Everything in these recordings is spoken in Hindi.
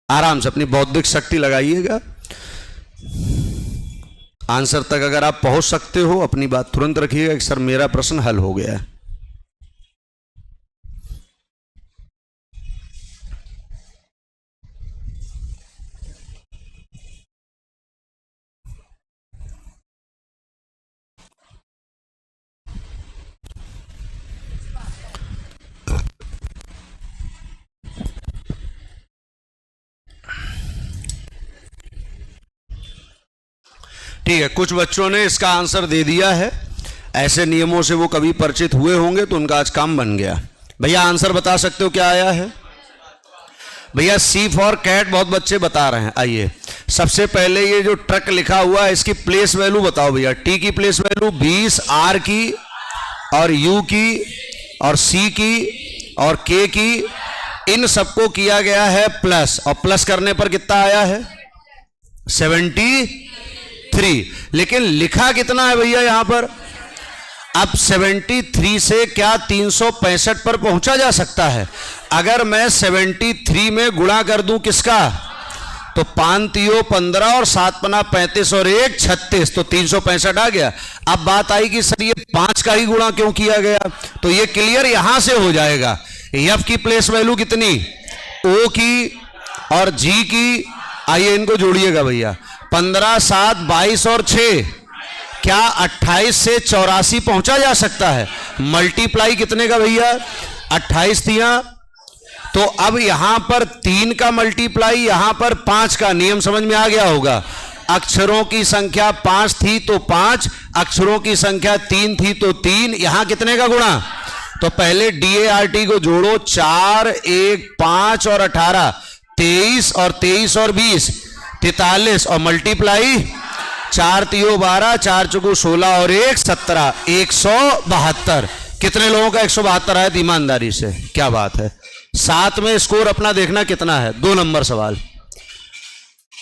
आराम से अपनी बौद्धिक शक्ति लगाइएगा। आंसर तक अगर आप पहुंच सकते हो अपनी बात तुरंत रखिएगा कि सर मेरा प्रश्न हल हो गया है। ठीक है, कुछ बच्चों ने इसका आंसर दे दिया है। ऐसे नियमों से वो कभी परिचित हुए होंगे तो उनका आज काम बन गया। भैया आंसर बता सकते हो क्या आया है? भैया सी फॉर कैट बहुत बच्चे बता रहे हैं। आइए सबसे पहले ये जो ट्रक लिखा हुआ है इसकी प्लेस वैल्यू बताओ भैया। टी की प्लेस वैल्यू 20, आर की और यू की और सी की और के की, इन सबको किया गया है प्लस, और प्लस करने पर कितना आया है? 73। लेकिन लिखा कितना है भैया यहां पर? अब 73 से क्या 365 पर पहुंचा जा सकता है? अगर मैं 73 में गुणा कर दूं किसका, तो 5 तियो 15 और 7 पना 35 और 1 36, तो 365 आ गया। अब बात आई कि सर ये 5 का ही गुणा क्यों किया गया, तो ये क्लियर यहां से हो जाएगा। एफ की प्लेस वैल्यू कितनी? ओ की और जी की, आइए इनको जोड़िएगा भैया। 15 7 22 और 6, क्या 28 से 84 पहुंचा जा सकता है? मल्टीप्लाई कितने का भैया? 28 दिया, तो अब यहां पर 3 का मल्टीप्लाई, यहां पर 5 का। नियम समझ में आ गया होगा। अक्षरों की संख्या 5 थी तो 5, अक्षरों की संख्या 3 थी तो 3, यहां कितने का गुणा? तो पहले DART को जोड़ो, 4 1 5 और 18, 23 और 23 और 20 43, और मल्टीप्लाई 4 तियो 12, 4 चौको 16 और 1 17, 172। कितने लोगों का 172 आया? ईमानदारी से क्या बात है। 7 में स्कोर अपना देखना कितना है। 2 नंबर सवाल,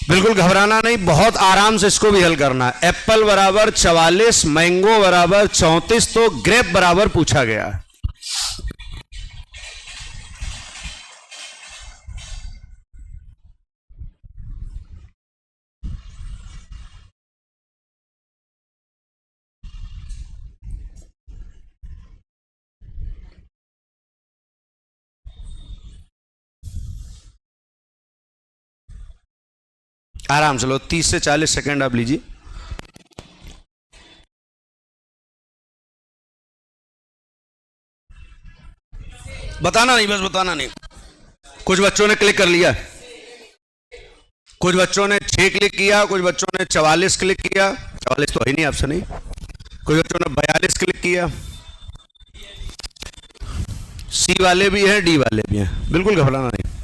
बिल्कुल घबराना नहीं, बहुत आराम से इसको भी हल करना है। एप्पल बराबर 44, मैंगो बराबर 34, तो ग्रेप बराबर पूछा गया है। आराम से लो, 30 से 40 सेकंड आप लीजिए। बताना नहीं, बस बताना नहीं। कुछ बच्चों ने क्लिक कर लिया, कुछ बच्चों ने 6 क्लिक किया, कुछ बच्चों ने 44 क्लिक किया, 44 तो है नहीं ऑप्शन नहीं। कुछ बच्चों ने 42 क्लिक किया। सी वाले भी हैं, डी वाले भी हैं, बिल्कुल घबराना नहीं।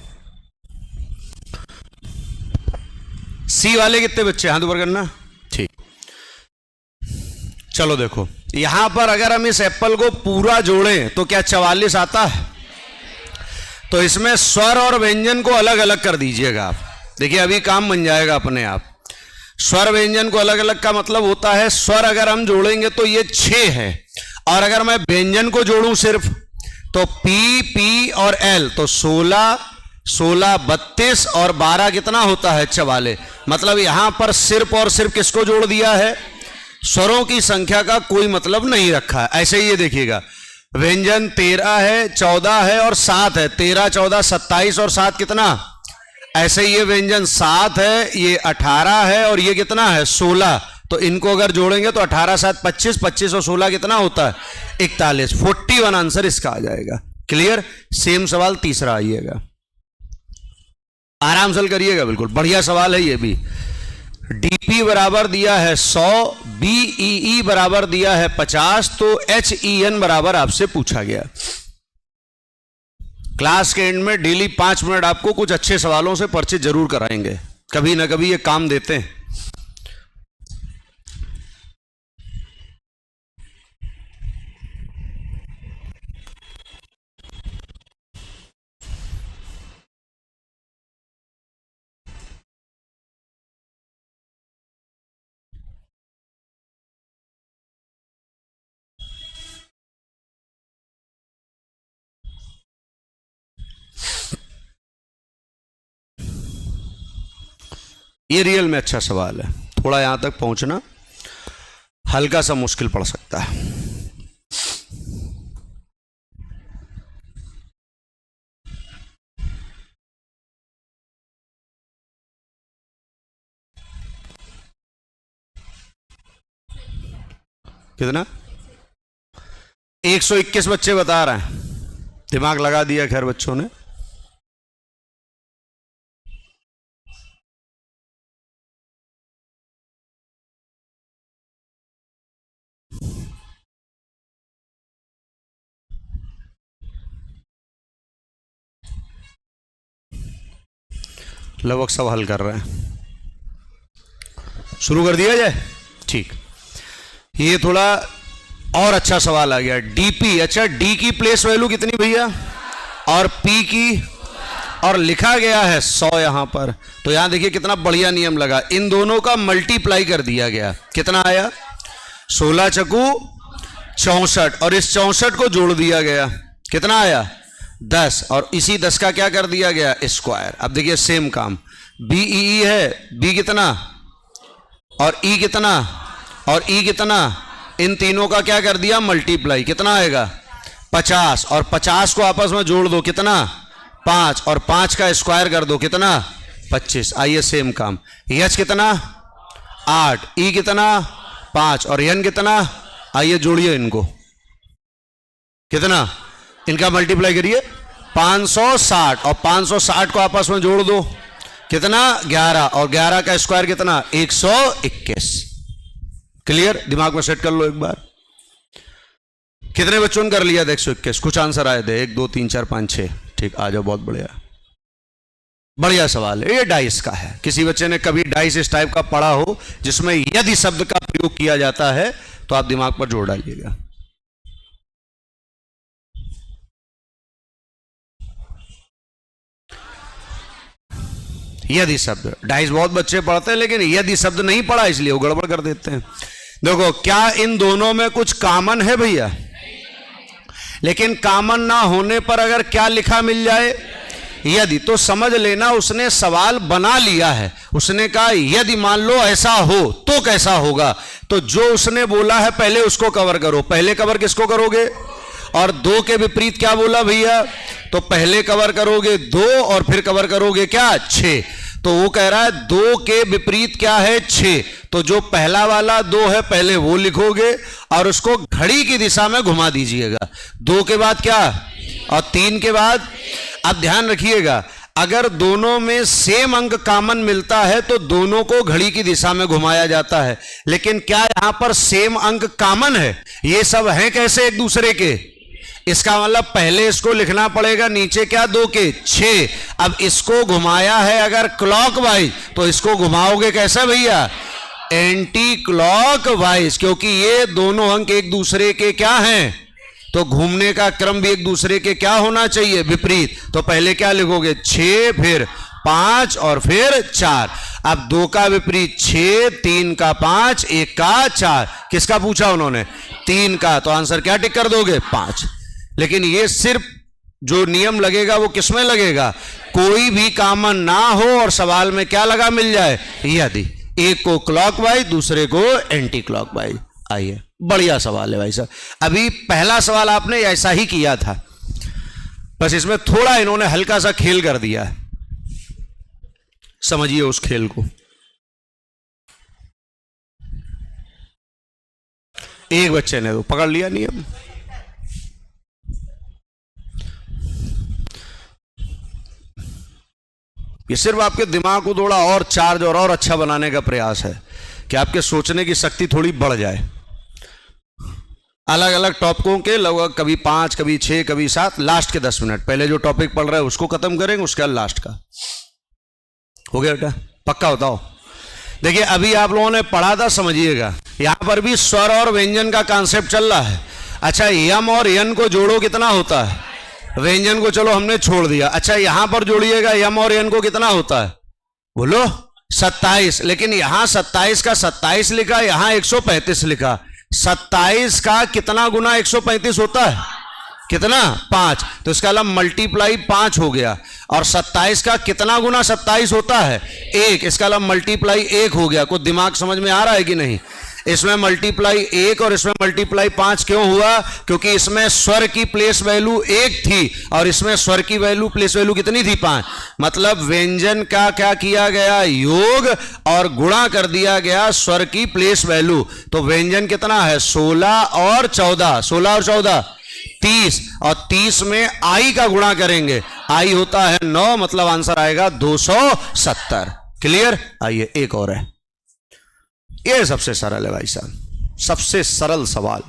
सी वाले कितने बच्चे? हाथ ऊपर करना। ठीक, चलो देखो यहां पर अगर हम इस एप्पल को पूरा जोड़ें तो क्या 44 आता है? तो इसमें स्वर और व्यंजन को अलग अलग कर दीजिएगा आप। देखिए अभी काम बन जाएगा अपने आप। स्वर व्यंजन को अलग अलग का मतलब होता है, स्वर अगर हम जोड़ेंगे तो ये 6 है, और अगर मैं व्यंजन को जोड़ूं सिर्फ तो पी पी और एल, तो 16 16 32 और 12 कितना होता है? 44। मतलब यहां पर सिर्फ और सिर्फ किसको जोड़ दिया है? स्वरों की संख्या का कोई मतलब नहीं रखा है। ऐसे ही ये देखिएगा, व्यंजन 13 है, 14 है और 7 है। 13 14 27 और 7 कितना? ऐसे ही ये व्यंजन 7 है, ये 18 है और ये कितना है? 16। तो इनको अगर जोड़ेंगे तो 18 7 25, 25 और 16 कितना होता है? 41। 41 आंसर इसका आ जाएगा। क्लियर? सेम सवाल तीसरा आइएगा, आराम से करिएगा, बिल्कुल बढ़िया सवाल है ये भी। डीपी बराबर दिया है 100, बीईई बराबर दिया है 50, तो HEN बराबर आपसे पूछा गया। क्लास के एंड में डेली 5 मिनट आपको कुछ अच्छे सवालों से परिचित जरूर कराएंगे, कभी ना कभी ये काम देते हैं। ये रियल में अच्छा सवाल है, थोड़ा यहां तक पहुंचना हल्का सा मुश्किल पड़ सकता है। कितना? 121 बच्चे बता रहे हैं, दिमाग लगा दिया खैर बच्चों ने। लगभग सब हल कर रहे हैं, शुरू कर दिया जाए। ठीक, ये थोड़ा और अच्छा सवाल आ गया। डीपी, अच्छा डी की प्लेस वैल्यू कितनी भैया, और पी की, और लिखा गया है 100 यहां पर। तो यहां देखिए कितना बढ़िया नियम लगा, इन दोनों का मल्टीप्लाई कर दिया गया। कितना आया? 16 चकू 64, और इस 64 को जोड़ दिया गया। कितना आया? 10, और इसी 10 का क्या कर दिया गया? स्क्वायर। अब देखिए सेम काम, बीई है, बी कितना और ई कितना और ई कितना, इन तीनों का क्या कर दिया? मल्टीप्लाई। कितना आएगा? 50, और 50 को आपस में जोड़ दो, कितना? 5, और 5 का स्क्वायर कर दो, कितना? 25। आइए सेम काम, एच कितना? 8, ई कितना? 5, और एन कितना? आइए जोड़िए इनको, कितना? इनका मल्टीप्लाई करिए, 560, और 560 को आपस में जोड़ दो, कितना? 11, और 11 का स्क्वायर कितना? 121। क्लियर? दिमाग में सेट कर लो एक बार। कितने बच्चों ने कर लिया? 121। कुछ आंसर आए थे, 1 2 3 4 5 6। ठीक, आ जाओ, बहुत बढ़िया, बढ़िया सवाल है। ये डाइस का है, किसी बच्चे ने कभी डाइस इस टाइप का पढ़ा हो जिसमें यदि शब्द का प्रयोग किया जाता है तो आप दिमाग पर जोड़ डालिएगा। यदि शब्द, डाइस बहुत बच्चे पढ़ते हैं लेकिन यदि शब्द नहीं पढ़ा इसलिए वो गड़बड़ कर देते हैं। देखो, क्या इन दोनों में कुछ कॉमन है भैया? लेकिन कॉमन ना होने पर अगर क्या लिखा मिल जाए? यदि, तो समझ लेना उसने सवाल बना लिया है। उसने कहा यदि मान लो ऐसा हो तो कैसा होगा, तो जो उसने बोला है पहले उसको कवर करो। पहले कवर किसको करोगे? और 2 के विपरीत क्या बोला भैया? तो पहले कवर करोगे 2 और फिर कवर करोगे क्या? 6। तो वो कह रहा है 2 के विपरीत क्या है? 6। तो जो पहला वाला 2 है पहले वो लिखोगे और उसको घड़ी की दिशा में घुमा दीजिएगा। 2 के बाद क्या? और 3 के बाद? अब ध्यान रखिएगा, अगर दोनों में सेम अंक कॉमन मिलता है तो दोनों को घड़ी की दिशा में घुमाया जाता है। लेकिन क्या यहां पर सेम अंक कॉमन है? ये सब हैं कैसे एक दूसरे के? इसका मतलब पहले इसको लिखना पड़ेगा नीचे क्या? 2 के 6। अब इसको घुमाया है अगर क्लॉकवाइज तो इसको घुमाओगे कैसे भैया? एंटी क्लॉकवाइज, क्योंकि ये दोनों अंक एक दूसरे के क्या हैं? तो घूमने का क्रम भी एक दूसरे के क्या होना चाहिए? विपरीत। तो पहले क्या लिखोगे? 6, फिर 5 और फिर 4। अब 2 का विपरीत 6, 3 का 5, 1 का 4। किसका पूछा उन्होंने? 3 का। तो आंसर क्या टिक कर दोगे? 5। लेकिन ये सिर्फ जो नियम लगेगा वो किसमें लगेगा? कोई भी कॉमन ना हो और सवाल में क्या लगा मिल जाए? यदि। एक को क्लॉकवाइज, दूसरे को एंटी क्लॉकवाइज। आइए, बढ़िया सवाल है भाई साहब। अभी पहला सवाल आपने ऐसा ही किया था, बस इसमें थोड़ा इन्होंने हल्का सा खेल कर दिया है। समझिए उस खेल को। एक बच्चे ने तो पकड़ लिया नियम। ये सिर्फ आपके दिमाग को थोड़ा और चार्ज और अच्छा बनाने का प्रयास है कि आपके सोचने की शक्ति थोड़ी बढ़ जाए। अलग अलग टॉपिकों के लगभग कभी 5, कभी 6, कभी 7, लास्ट के 10 मिनट। पहले जो टॉपिक पढ़ रहे हैं उसको खत्म करेंगे, उसके बाद लास्ट का। हो गया बेटा? पक्का बताओ। देखिए, अभी आप लोगों ने पढ़ा था, समझिएगा। यहां पर भी स्वर और व्यंजन का कॉन्सेप्ट चल रहा है। अच्छा, यम और यन को जोड़ो, कितना होता है? व्यंजन को चलो हमने छोड़ दिया। अच्छा, यहां पर जोड़िएगा, यम और यन को कितना होता है? बोलो। 27। लेकिन यहां 27 का 27 लिखा, यहां 135 लिखा। 27 का कितना गुना 135 होता है? कितना? 5। तो इसका मतलब मल्टीप्लाई 5 हो गया। और 27 का कितना गुना 27 होता है? 1। इसका मतलब मल्टीप्लाई 1 हो गया। कुछ दिमाग समझ में आ रहा है कि नहीं? इसमें मल्टीप्लाई 1 और इसमें मल्टीप्लाई 5 क्यों हुआ? क्योंकि इसमें स्वर की प्लेस वैल्यू 1 थी और इसमें स्वर की वैल्यू प्लेस वैल्यू कितनी थी? 5। मतलब व्यंजन का क्या किया गया? योग और गुणा कर दिया गया स्वर की प्लेस वैल्यू। तो व्यंजन कितना है? 16 और 14। 16 और 14 30, और 30 में आई का गुणा करेंगे, आई होता है 9, मतलब आंसर आएगा 270। क्लियर? आइए एक और है, ये सबसे सरल है भाई साहब, सबसे सरल सवाल।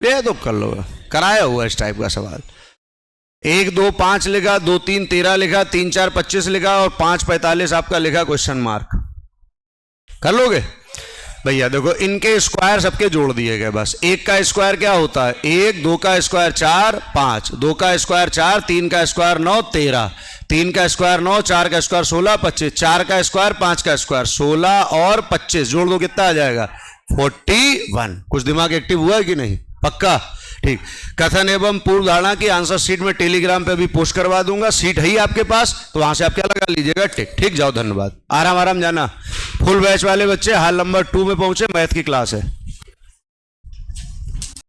ये तो कर लो, कराया हुआ इस टाइप का सवाल। 1 2 5 लिखा, 2 3 13 लिखा, 3 4 25 लिखा और 5 45 आपका लिखा क्वेश्चन मार्क। कर लोगे भैया? देखो इनके स्क्वायर सबके जोड़ दिए गए बस। 1 का स्क्वायर क्या होता है? 1, 2 का स्क्वायर 4 5, 2 का स्क्वायर 4, 3 का स्क्वायर 9 13, 3 का स्क्वायर 9, 4 का स्क्वायर 16 25, 4 का स्क्वायर 5 का स्क्वायर 16 और 25 जोड़ दो, कितना आ जाएगा? 41। कुछ दिमाग एक्टिव हुआ है कि नहीं? पक्का? ठीक। कथन एवं पूर्व धारणा की आंसर शीट में टेलीग्राम पे भी पोस्ट करवा दूंगा। सीट है ही आपके पास, तो वहां से आप क्या लगा लीजिएगा? टिक। ठीक, जाओ, धन्यवाद। आराम आराम जाना। फुल बैच वाले बच्चे हाल नंबर 2 में पहुंचे, मैथ की क्लास है।